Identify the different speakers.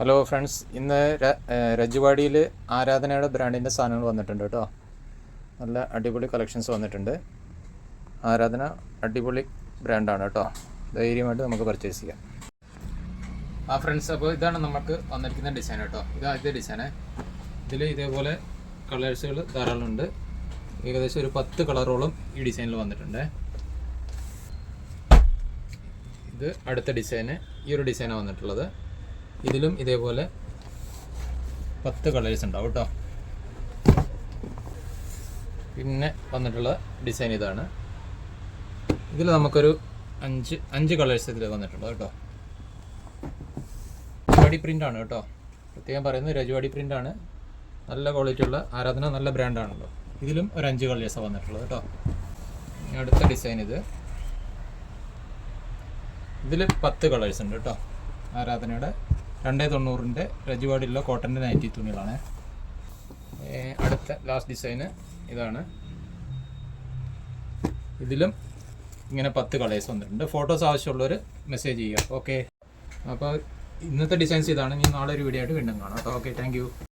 Speaker 1: Hello friends, ഇന്ന് രജവാടിയിൽ ആരാധനയുടെ ബ്രാൻഡിൻ്റെ സാധനങ്ങൾ വന്നിട്ടുണ്ട് കേട്ടോ. നല്ല അടിപൊളി കളക്ഷൻസ് വന്നിട്ടുണ്ട്. ആരാധന അടിപൊളി ബ്രാൻഡാണ് കേട്ടോ. ധൈര്യമായിട്ട് നമുക്ക് പർച്ചേസ് ചെയ്യാം. ഫ്രണ്ട്സ്, അപ്പോൾ ഇതാണ് നമുക്ക് വന്നിരിക്കുന്ന ഡിസൈൻ കേട്ടോ. ഇത് ആദ്യത്തെ ഡിസൈന്. ഇതിൽ ഇതേപോലെ കളേഴ്സുകൾ ധാരാളം ഉണ്ട്. ഏകദേശം ഒരു 10 കളറോളം ഈ ഡിസൈനിൽ വന്നിട്ടുണ്ട്. ഇത് അടുത്ത ഡിസൈന്. ഈ ഒരു ഡിസൈനാണ് വന്നിട്ടുള്ളത്. ഇതിലും ഇതേപോലെ 10 കളേഴ്സ് ഉണ്ടാവും കേട്ടോ. പിന്നെ വന്നിട്ടുള്ള ഡിസൈൻ ഇതാണ്. ഇതിൽ നമുക്കൊരു അഞ്ച് കളേഴ്സ് ഇതിൽ വന്നിട്ടുണ്ട് കേട്ടോ. രജവാടി പ്രിൻ്റാണ് കേട്ടോ. പ്രത്യേകം പറയുന്നത് രജവാടി പ്രിൻ്റാണ്. നല്ല ക്വാളിറ്റിയുള്ള ആരാധന, നല്ല ബ്രാൻഡാണല്ലോ. ഇതിലും ഒരു 5 കളേഴ്സാണ് വന്നിട്ടുള്ളത് കേട്ടോ. അടുത്ത ഡിസൈൻ ഇതിൽ 10 കളേഴ്സ് ഉണ്ട് കേട്ടോ. ആരാധനയുടെ 290 രജവാടിയുള്ള കോട്ടൻ്റെ നൈറ്റി തുണികളാണ്. അടുത്ത ലാസ്റ്റ് ഡിസൈന് ഇതാണ്. ഇതിലും ഇങ്ങനെ 10 കളേഴ്സ് വന്നിട്ടുണ്ട്. ഫോട്ടോസ് ആവശ്യമുള്ളവർ മെസ്സേജ് ചെയ്യുക. ഓക്കെ, അപ്പോൾ ഇന്നത്തെ ഡിസൈൻസ് ഇതാണ്. ഇനി നാളെ ഒരു വീഡിയോ ആയിട്ട് വീണ്ടും കാണാം കേട്ടോ. Okay, thank you.